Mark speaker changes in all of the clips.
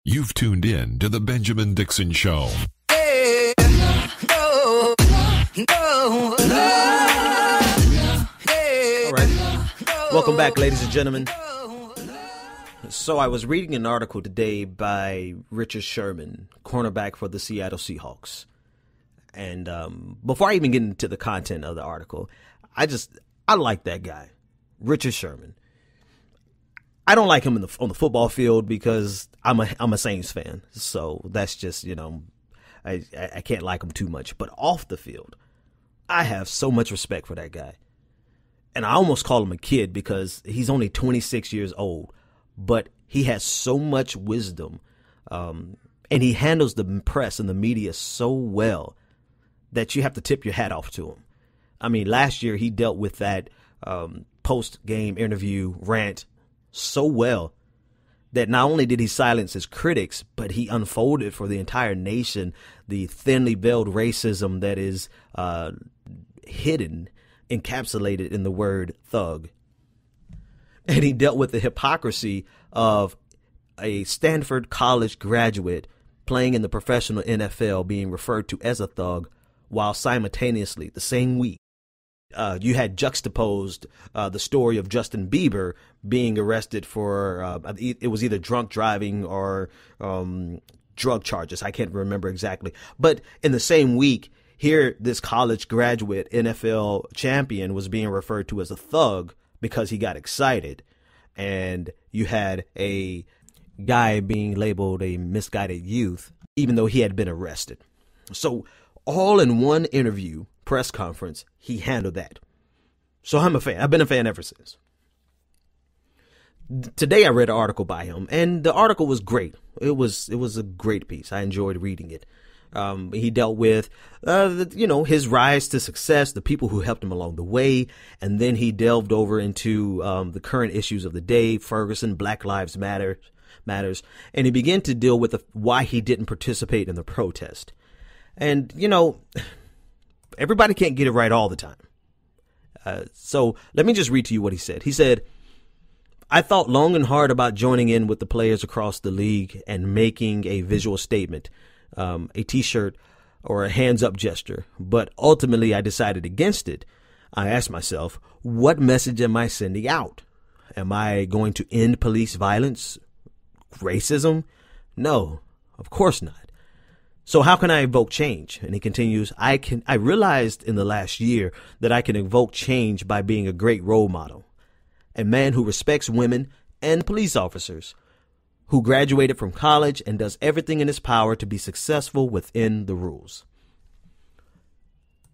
Speaker 1: You've tuned in to The Benjamin Dixon Show.
Speaker 2: Hey, no, no,
Speaker 3: All right. Welcome back, ladies and gentlemen. So I was reading an article today by Richard Sherman, cornerback for the Seattle Seahawks. And before I even get into the content of the article, I like that guy, Richard Sherman. I don't like him on the football field because I'm a Saints fan. So that's just, I can't like him too much. But off the field, I have so much respect for that guy. And I almost call him a kid because he's only 26 years old. But he has so much wisdom. And he handles the press and the media so well that you have to tip your hat off to him. I mean, last year he dealt with that post-game interview rant so well that not only did he silence his critics, but he unfolded for the entire nation the thinly veiled racism that is hidden, encapsulated in the word thug. And he dealt with the hypocrisy of a Stanford College graduate playing in the professional NFL being referred to as a thug, while simultaneously, the same week, you had juxtaposed the story of Justin Bieber being arrested for, it was either drunk driving or drug charges. I can't remember exactly. But in the same week, here, this college graduate NFL champion was being referred to as a thug because he got excited. And you had a guy being labeled a misguided youth, even though he had been arrested. So all in one interview, press conference, he handled that. So I'm a fan. I've been a fan ever since. Today I read an article by him, and the article was great. It was a great piece. I enjoyed reading it. He dealt with, his rise to success, the people who helped him along the way, and then he delved over into the current issues of the day, Ferguson, Black Lives Matters, and he began to deal with why he didn't participate in the protest. And, everybody can't get it right all the time. So let me just read to you what he said. He said, "I thought long and hard about joining in with the players across the league and making a visual statement, a T-shirt or a hands-up gesture. But ultimately, I decided against it. I asked myself, what message am I sending out? Am I going to end police violence? Racism? No, of course not. So how can I evoke change?" And he continues, I realized in the last year that I can evoke change by being a great role model, a man who respects women and police officers, who graduated from college and does everything in his power to be successful within the rules.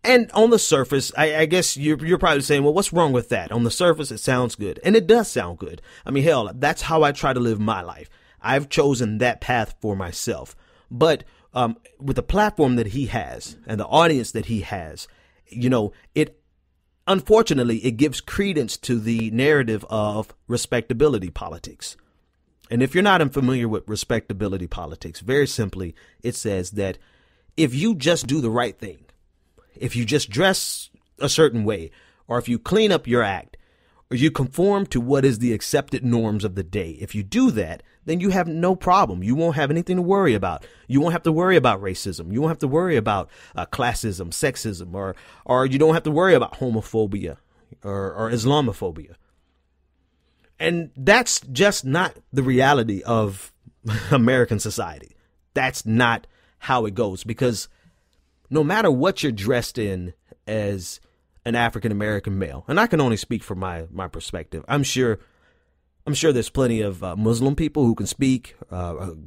Speaker 3: And on the surface, I guess you're probably saying, well, what's wrong with that? On the surface, it sounds good. And it does sound good. I mean, hell, that's how I try to live my life. I've chosen that path for myself. But with the platform that he has and the audience that he has, unfortunately, it gives credence to the narrative of respectability politics. And if you're not unfamiliar with respectability politics, very simply, it says that if you just do the right thing, if you just dress a certain way, or if you clean up your act, or you conform to what is the accepted norms of the day, if you do that, then you have no problem. You won't have anything to worry about. You won't have to worry about racism. You won't have to worry about classism, sexism, or you don't have to worry about homophobia or Islamophobia. And that's just not the reality of American society. That's not how it goes, because no matter what you're dressed in as an African-American male, and I can only speak from my perspective, I'm sure there's plenty of Muslim people who can speak,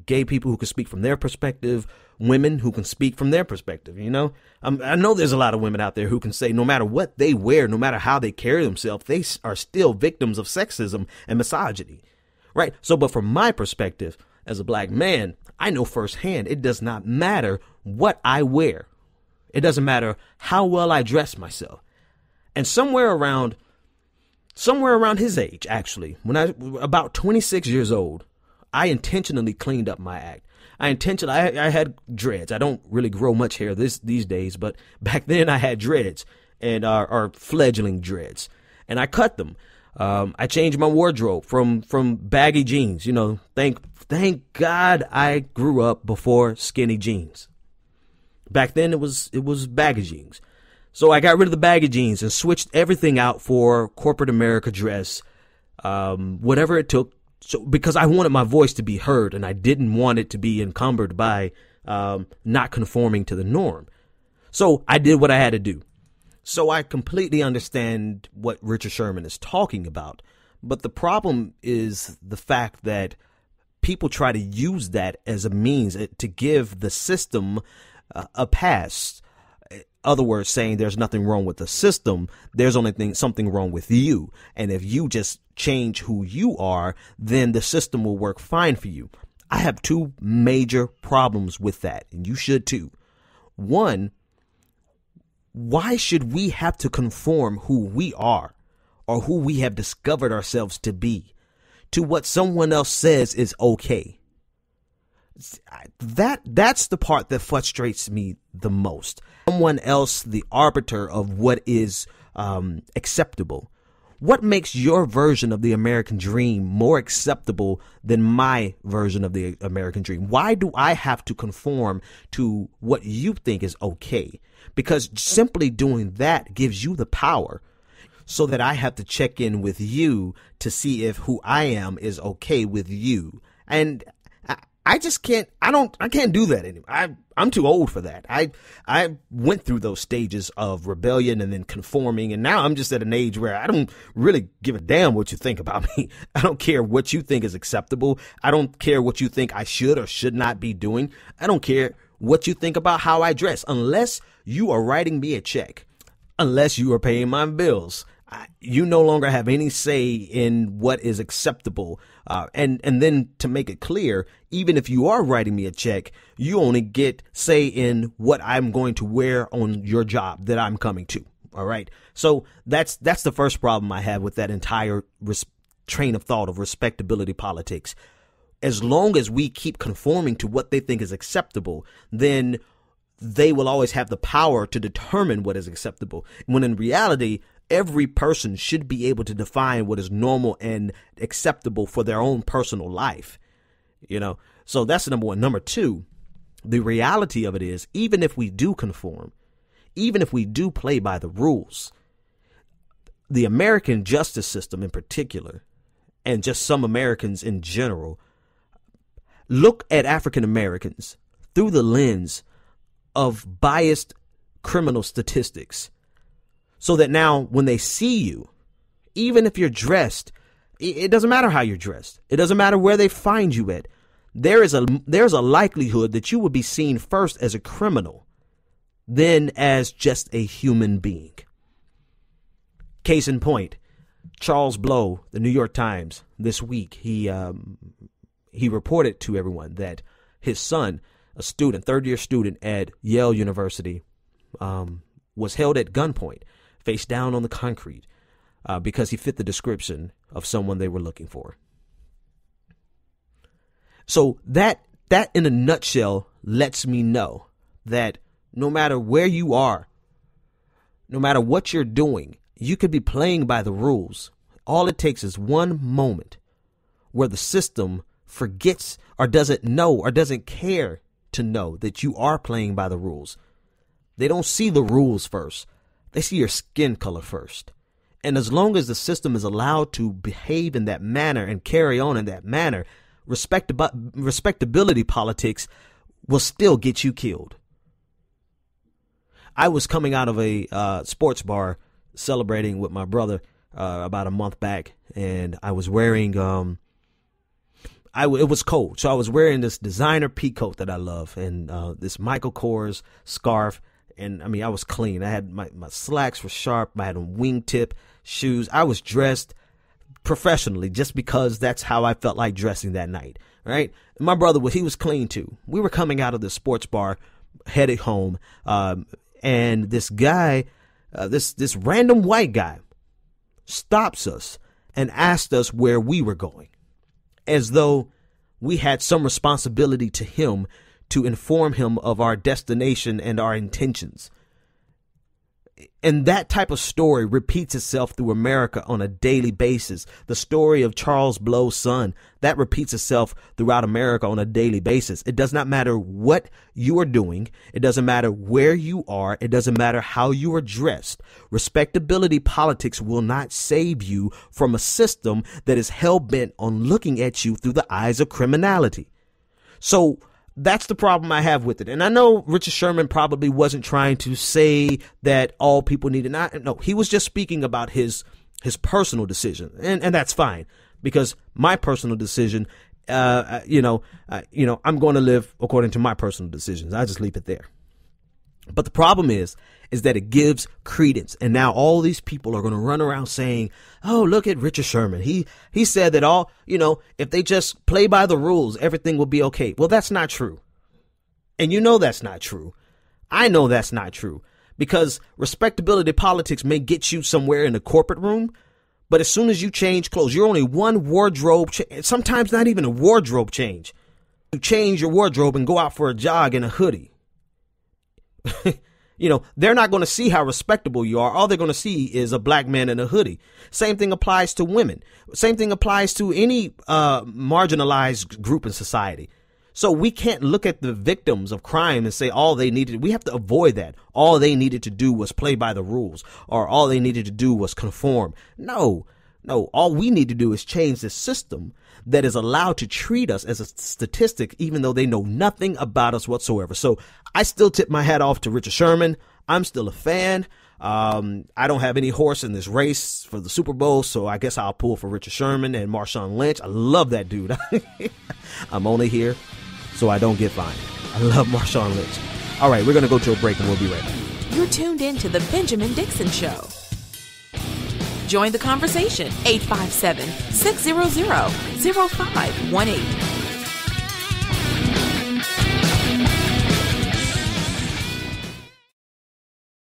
Speaker 3: gay people who can speak from their perspective, women who can speak from their perspective. I know there's a lot of women out there who can say no matter what they wear, no matter how they carry themselves, they are still victims of sexism and misogyny. Right. So, but from my perspective as a black man, I know firsthand it does not matter what I wear. It doesn't matter how well I dress myself. And somewhere around his age, actually, when I was about 26 years old, I intentionally cleaned up my act. I had dreads. I don't really grow much hair these days, but back then I had dreads and our fledgling dreads, and I cut them. I changed my wardrobe from baggy jeans. Thank God I grew up before skinny jeans. Back then it was baggy jeans. So I got rid of the baggy jeans and switched everything out for corporate America dress, whatever it took. So because I wanted my voice to be heard and I didn't want it to be encumbered by not conforming to the norm. So I did what I had to do. So I completely understand what Richard Sherman is talking about. But the problem is the fact that people try to use that as a means to give the system a pass. Other words, saying there's nothing wrong with the system. There's only something wrong with you. And if you just change who you are, then the system will work fine for you. I have two major problems with that, and you should too. One, why should we have to conform who we are or who we have discovered ourselves to be to what someone else says is okay? That's the part that frustrates me the most. Someone else, the arbiter of what is acceptable. What makes your version of the American dream more acceptable than my version of the American dream? Why do I have to conform to what you think is okay? Because simply doing that gives you the power so that I have to check in with you to see if who I am is okay with you. And I just can't, I can't do that anymore. I'm too old for that. I went through those stages of rebellion and then conforming. And now I'm just at an age where I don't really give a damn what you think about me. I don't care what you think is acceptable. I don't care what you think I should or should not be doing. I don't care what you think about how I dress, unless you are writing me a check, unless you are paying my bills. You no longer have any say in what is acceptable. And then to make it clear, even if you are writing me a check, you only get say in what I'm going to wear on your job that I'm coming to. All right. So that's the first problem I have with that entire train of thought of respectability politics. As long as we keep conforming to what they think is acceptable, then they will always have the power to determine what is acceptable. When in reality, every person should be able to define what is normal and acceptable for their own personal life. So that's number one. Number two, the reality of it is, even if we do conform, even if we do play by the rules, the American justice system in particular, and just some Americans in general, look at African Americans through the lens of biased criminal statistics. So that now when they see you, even if you're dressed, it doesn't matter how you're dressed. It doesn't matter where they find you at. There's a likelihood that you will be seen first as a criminal, then as just a human being. Case in point, Charles Blow, the New York Times, this week, he reported to everyone that his son, a student, third-year student at Yale University, was held at gunpoint, face down on the concrete, because he fit the description of someone they were looking for. So that in a nutshell lets me know that no matter where you are, no matter what you're doing, you could be playing by the rules. All it takes is one moment where the system forgets or doesn't know or doesn't care to know that you are playing by the rules. They don't see the rules first. They see your skin color first. And as long as the system is allowed to behave in that manner and carry on in that manner, respectability politics will still get you killed. I was coming out of a sports bar celebrating with my brother about a month back, and I was wearing it was cold, so I was wearing this designer peacoat that I love and this Michael Kors scarf. And I mean, I was clean. I had my slacks were sharp. I had a wingtip shoes. I was dressed professionally just because that's how I felt like dressing that night. Right. And my brother he was clean too. We were coming out of the sports bar, headed home. And this guy, this random white guy stops us and asked us where we were going, as though we had some responsibility to him to inform him of our destination and our intentions. And that type of story repeats itself through America on a daily basis. The story of Charles Blow's son, that repeats itself throughout America on a daily basis. It does not matter what you are doing. It doesn't matter where you are. It doesn't matter how you are dressed. Respectability politics will not save you from a system that is hell-bent on looking at you through the eyes of criminality. So that's the problem I have with it. And I know Richard Sherman probably wasn't trying to say that all people need to no, he was just speaking about his personal decision. And that's fine, because my personal decision, I'm going to live according to my personal decisions. I just leave it there. But the problem is that it gives credence. And now all these people are going to run around saying, oh, look at Richard Sherman. He said that if they just play by the rules, everything will be okay. Well, that's not true. And that's not true. I know that's not true, because respectability politics may get you somewhere in the corporate room. But as soon as you change clothes, you're only one wardrobe, sometimes not even a wardrobe change. You change your wardrobe and go out for a jog in a hoodie. They're not going to see how respectable you are. All they're going to see is a black man in a hoodie. Same thing applies to women. Same thing applies to any marginalized group in society. So we can't look at the victims of crime and say we have to avoid that. All they needed to do was play by the rules, or all they needed to do was conform. No, all we need to do is change the system that is allowed to treat us as a statistic, even though they know nothing about us whatsoever. So I still tip my hat off to Richard Sherman. I'm still a fan. I don't have any horse in this race for the Super Bowl, so I guess I'll pull for Richard Sherman and Marshawn Lynch. I love that dude. I'm only here so I don't get fined. I love Marshawn Lynch. All right, we're going to go to a break and we'll be right back.
Speaker 4: You're tuned in to The Benjamin Dixon Show. Join the conversation, 857-600-0518.